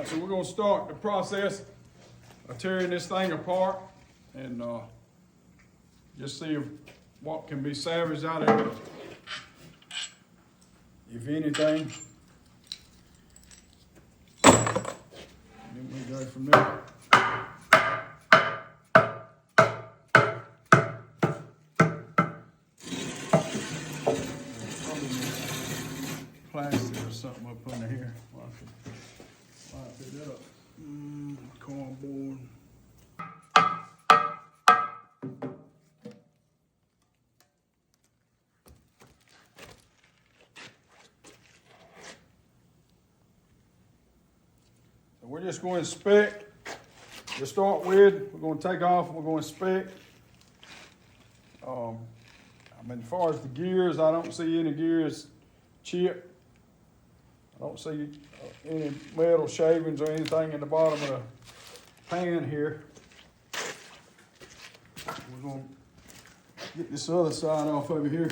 right, so we're gonna start the process of tearing this thing apart and just see what can be salvaged out of it, if anything. Then we go from there. Plastic or something up under here. I'll pick that up. Cardboard. So we're just going to inspect. To start with, we're going to take off. We're going to inspect. As far as the gears, I don't see any gears chipped. I don't see any metal shavings or anything in the bottom of the pan here. We're going to get this other side off over here.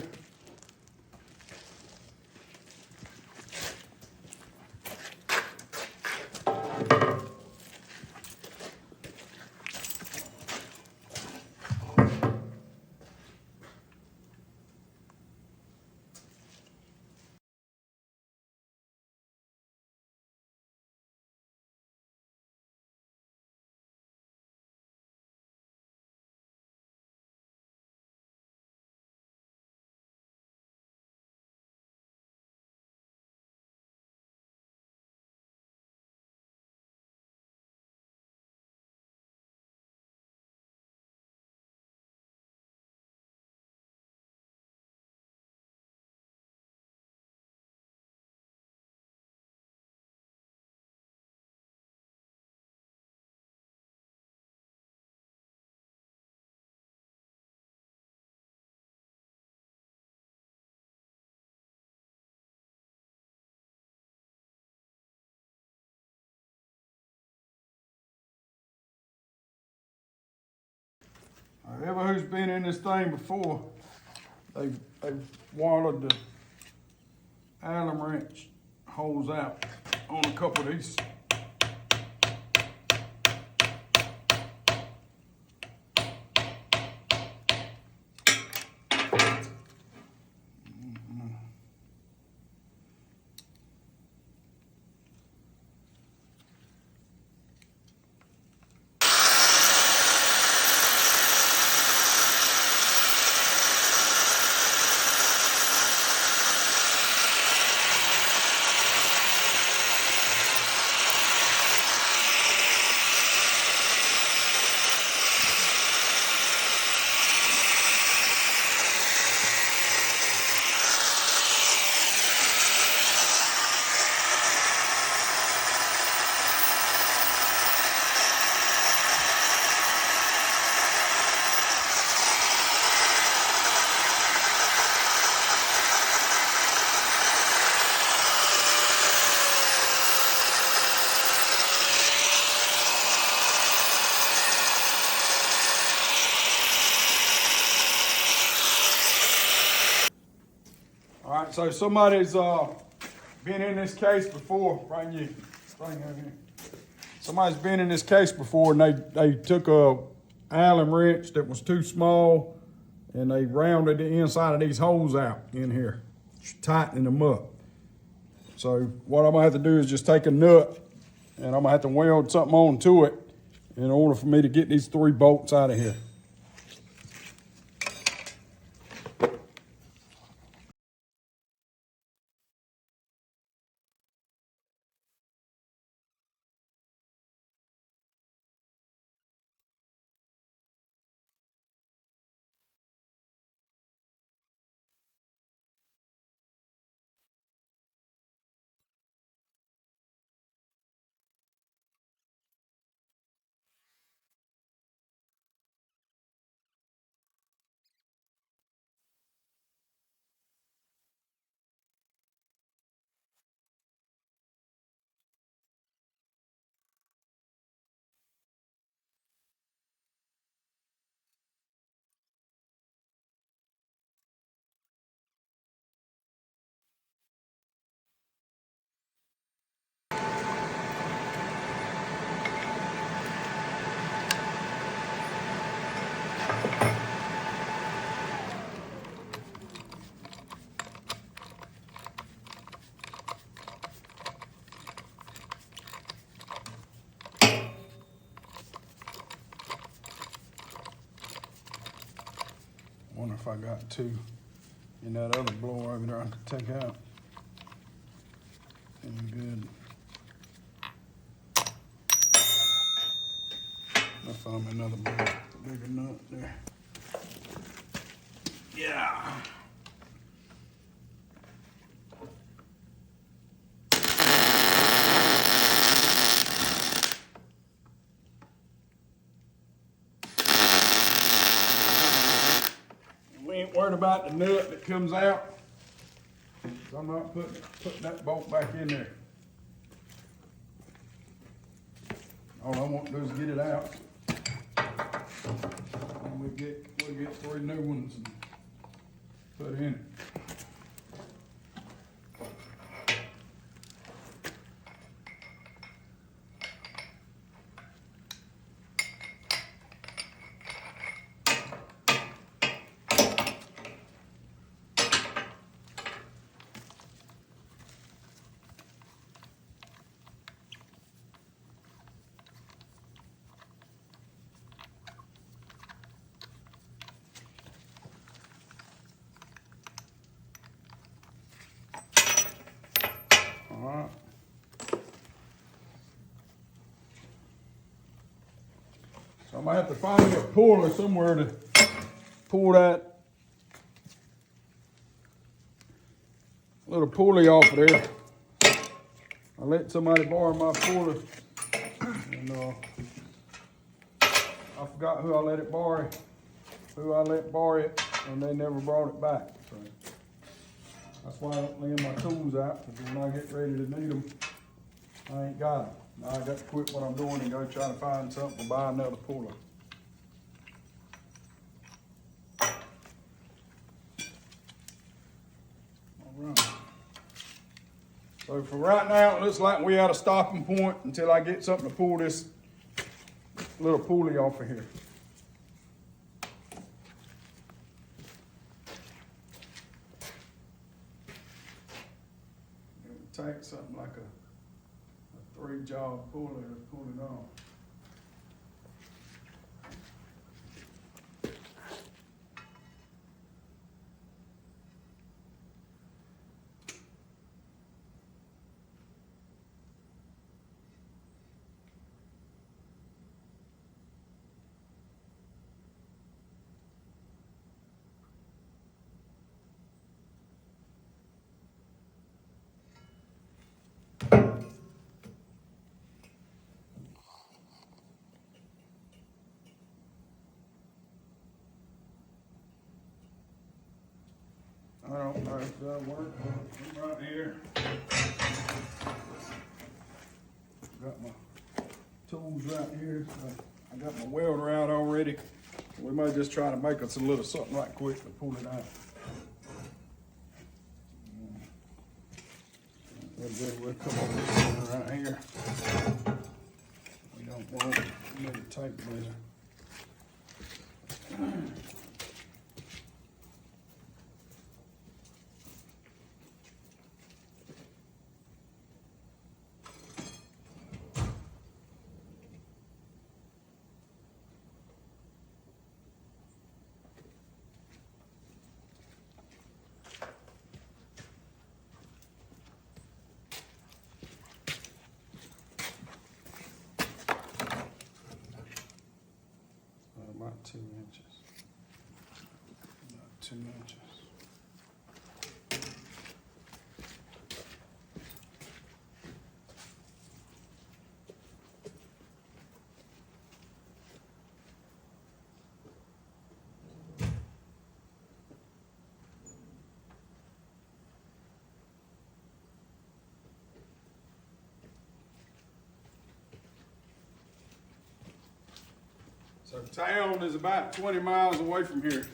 Everyone who's been in this thing before, they've wired the Allen wrench holes out on a couple of these. All right, so somebody's been in this case before. Bring over here. Somebody's been in this case before, and they took a Allen wrench that was too small, and they rounded the inside of these holes out in here, tightening them up. So what I'm gonna have to do is just take a nut, and I'm gonna have to weld something onto it in order for me to get these 3 bolts out of here. wonder if I got two in that other blower over there I could take out. And good. I found me another bigger nut there. Yeah. We ain't worried about the nut that comes out. So I'm not putting that bolt back in there. All I want to do is get it out. And we'll get 3 new ones and put in it. Alright. So I'm gonna have to find me a pulley somewhere to pull that little pulley off of there. I let somebody borrow my pulley, and I forgot who I let borrow it, and they never brought it back. So that's why I don't lay my tools out, because when I get ready to need them, I ain't got them. Now I got to quit what I'm doing and go try to find something to buy another pulley. All right. So for right now, it looks like we're at a stopping point until I get something to pull this little pulley off of here. Take something like a 3-jaw pulley to pull it off. I don't know if that'll work. I'm right here. Got my tools right here. I got my welder out already. We might just try to make us a little something right quick to pull it out. We'll come over this one right here. We don't want another tape measure. About 2 inches. About 2 inches. So town is about 20 miles away from here.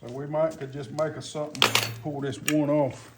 So we could just make us something to pull this one off.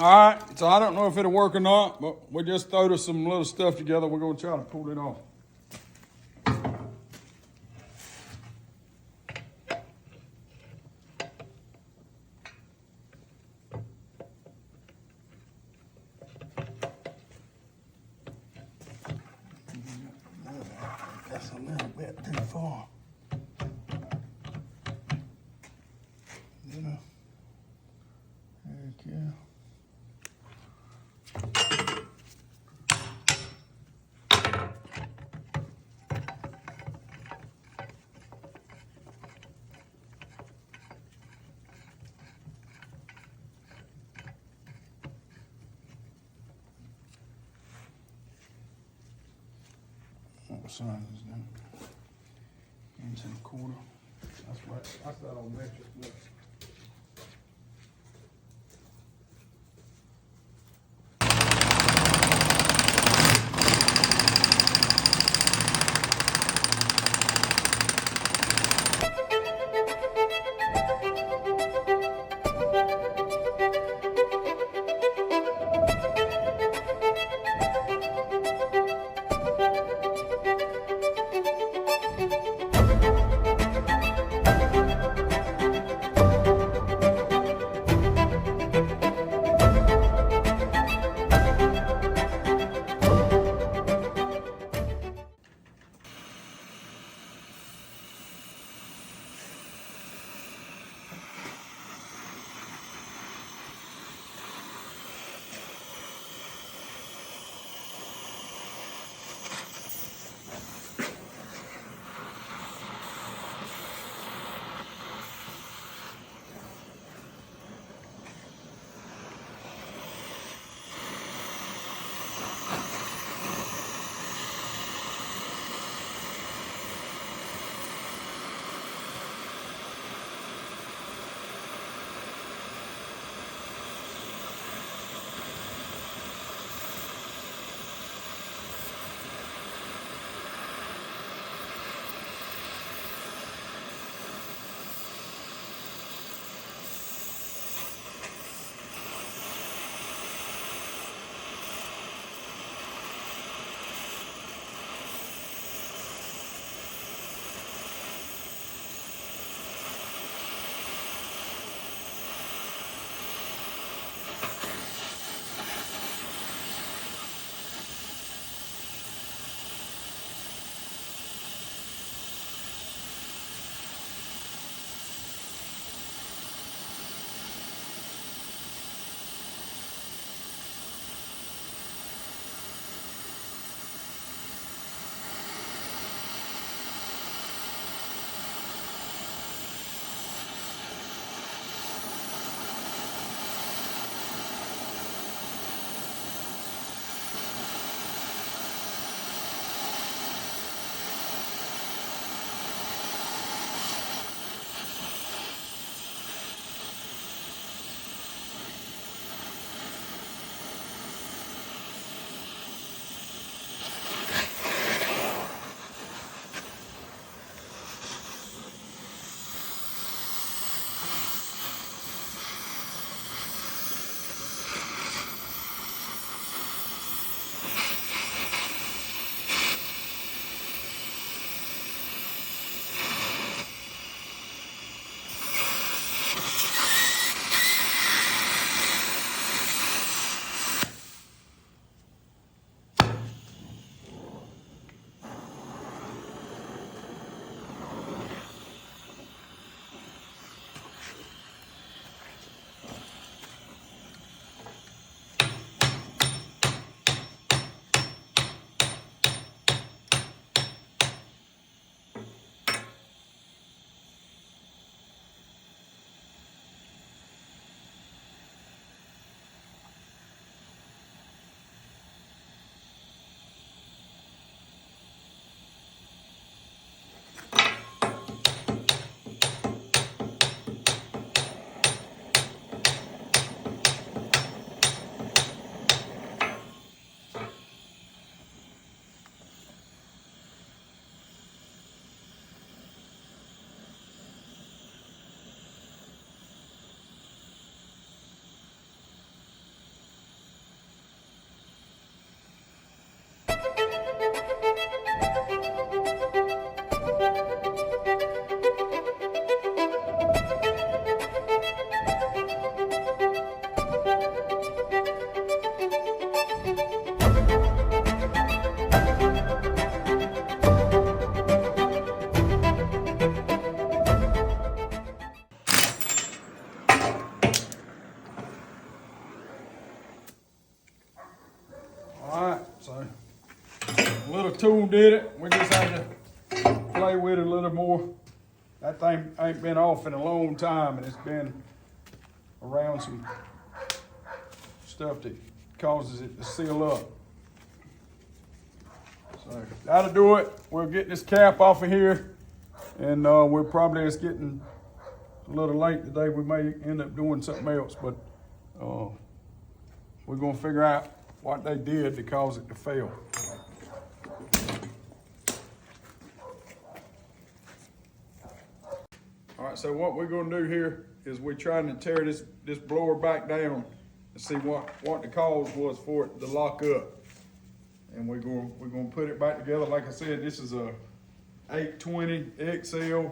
All right, so I don't know if it'll work or not, but we just threw some little stuff together. We're gonna try to pull it off. That's a little bit too far. You know. Heck yeah. What size is that? Inch and a quarter. That's right. That's that on metric. Look. Alright, so a little tool did it. We just had to play with it a little more. That thing ain't been off in a long time, and it's been around some stuff that causes it to seal up. So that'll do it. We'll get this cap off of here, and we're probably just getting a little late today. We may end up doing something else, but we're gonna figure out what they did to cause it to fail. All right, so what we're gonna do here is we're trying to tear this blower back down and see what the cause was for it to lock up. And we're gonna put it back together. Like I said, this is a 820 XL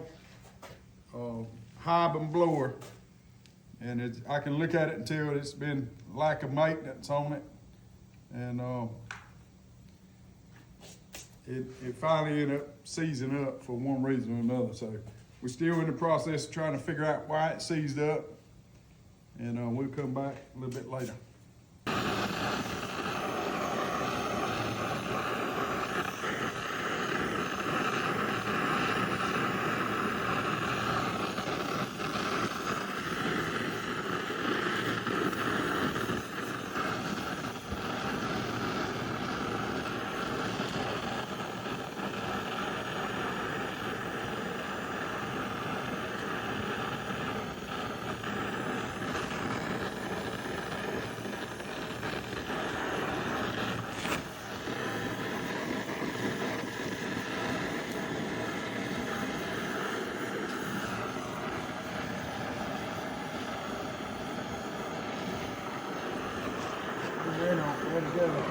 Hibon blower. And I can look at it and tell it's been lack of maintenance on it. And it finally ended up seizing up for one reason or another. So we're still in the process of trying to figure out why it seized up. And we'll come back a little bit later. Together.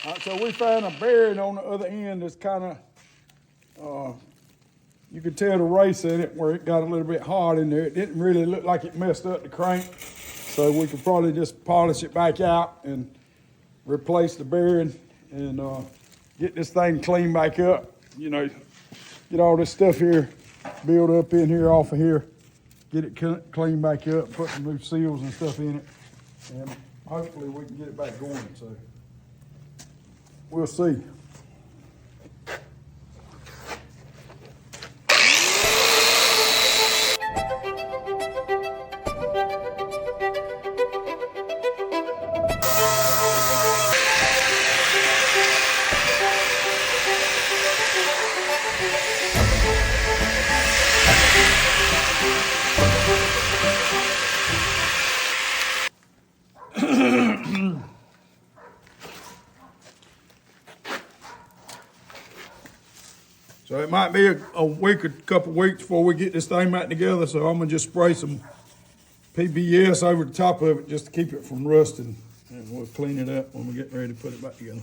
All right, so we found a bearing on the other end that's kind of, you could tell the race in it where it got a little bit hard in there. It didn't really look like it messed up the crank, so we could probably just polish it back out and replace the bearing and get this thing cleaned back up. You know, get all this stuff here, build up in here off of here, get it cleaned back up, put some new seals and stuff in it, and hopefully we can get it back going. So we'll see. So it might be a week or couple weeks before we get this thing back together. So I'm gonna just spray some PBS over the top of it just to keep it from rusting. And we'll clean it up when we get ready to put it back together.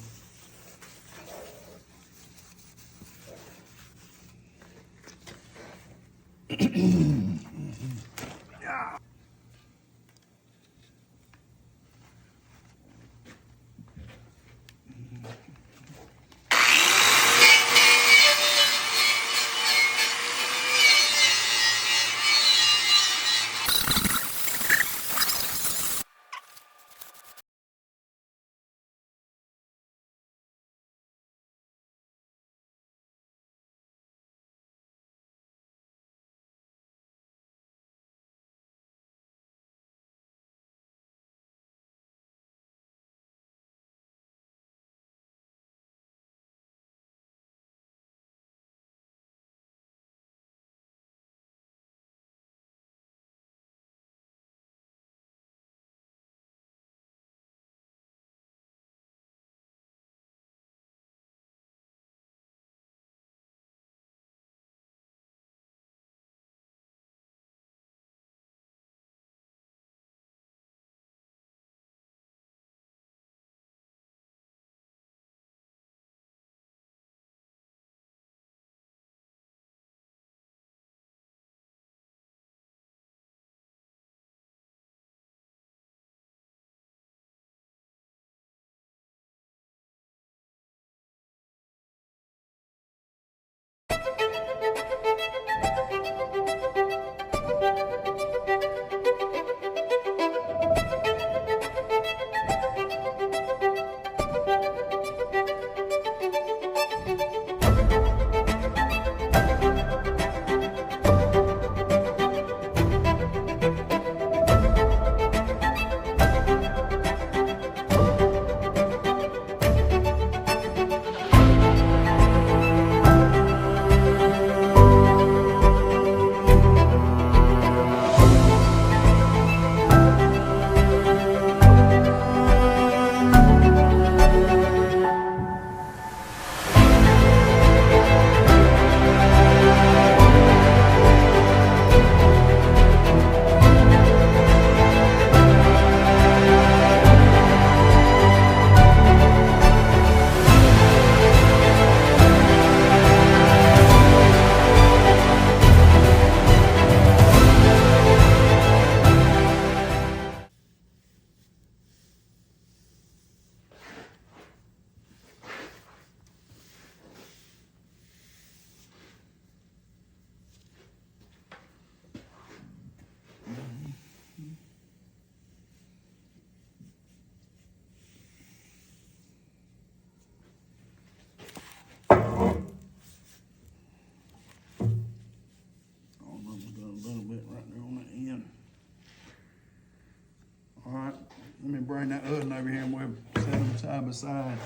Let me bring that oven over here and we'll set them side by side.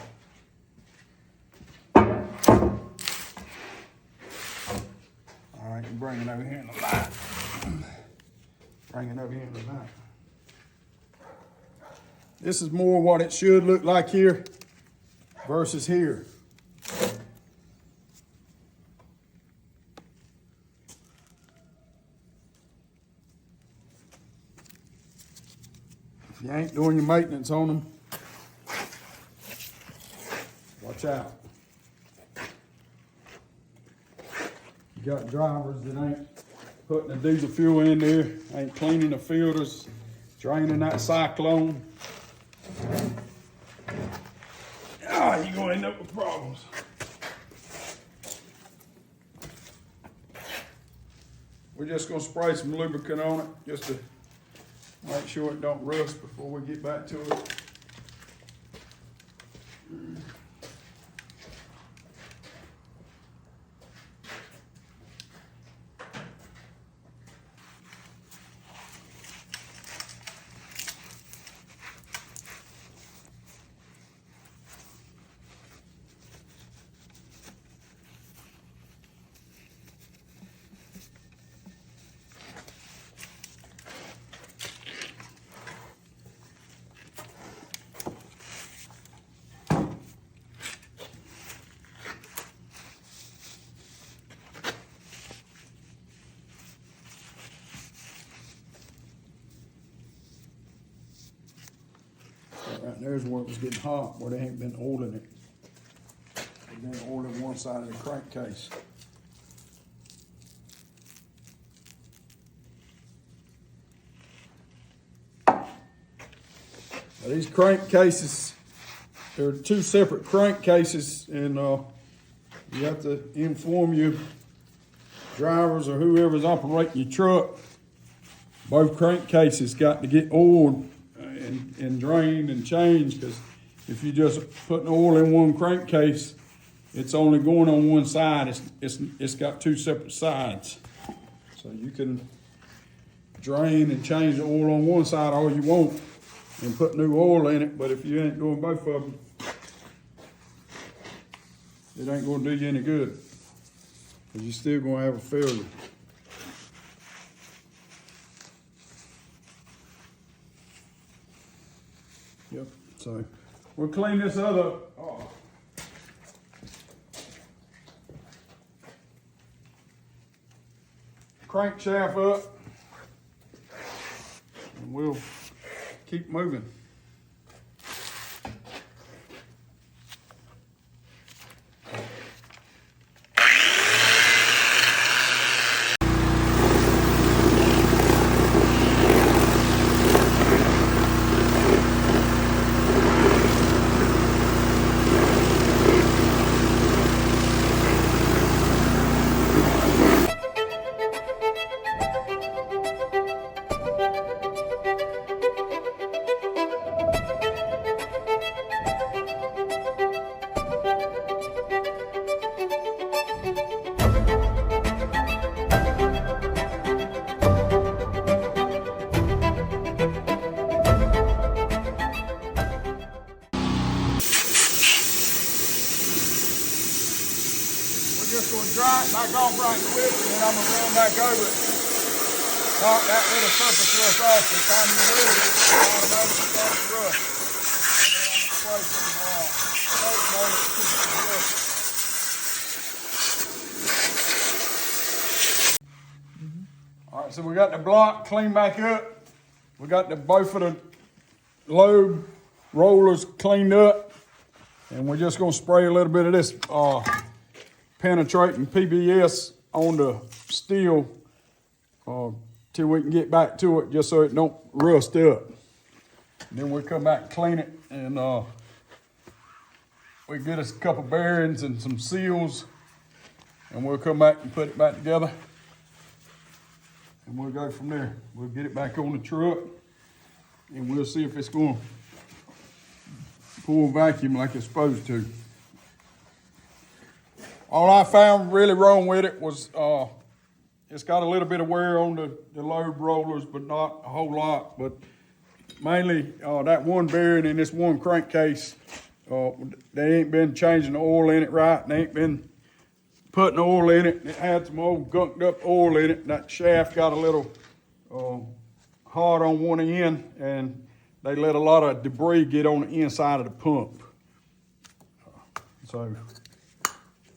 All right, you bring it over here in the light. Bring it over here in the light. This is more what it should look like here versus here. If you ain't doing your maintenance on them, watch out. You got drivers that ain't putting the diesel fuel in there, ain't cleaning the filters, draining that cyclone. You're gonna end up with problems. We're just gonna spray some lubricant on it just to make sure it don't rust before we get back to it. Right there's where it was getting hot, where they ain't been oiling it. They've been oiling one side of the crankcase. Now these crankcases, there are two separate crankcases, and you have to inform your drivers or whoever's operating your truck. Both crankcases got to get oiled and drained and changed, because if you just putting oil in one crankcase, it's only going on one side. It's got two separate sides. So you can drain and change the oil on one side all you want and put new oil in it, but if you ain't doing both of them, it ain't gonna do you any good, because you're still gonna have a failure. Yep, so we'll clean this other crankshaft up, and we'll keep moving. Just gonna dry it back off right quick, and then I'm gonna run back over it. Knock that little surface rust off. The time you move it, automatically starts to rust. And then I'm gonna spray some coating on it to keep it from rusting. All right, so we got the block cleaned back up. We got both of the lobe rollers cleaned up, and we're just gonna spray a little bit of this penetrating PBS on the steel till we can get back to it, just so it don't rust up. And then we'll come back and clean it, and we get us a couple bearings and some seals, and we'll come back and put it back together, and we'll go from there. We'll get it back on the truck, and we'll see if it's going to pull vacuum like it's supposed to. All I found really wrong with it was it's got a little bit of wear on the lobe rollers, but not a whole lot. But mainly that one bearing in this one crankcase, they ain't been changing the oil in it right. They ain't been putting oil in it. It had some old gunked up oil in it. That shaft got a little hard on one end, and they let a lot of debris get on the inside of the pump. So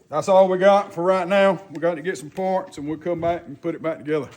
that's all we got for right now. We got to get some parts, and we'll come back and put it back together.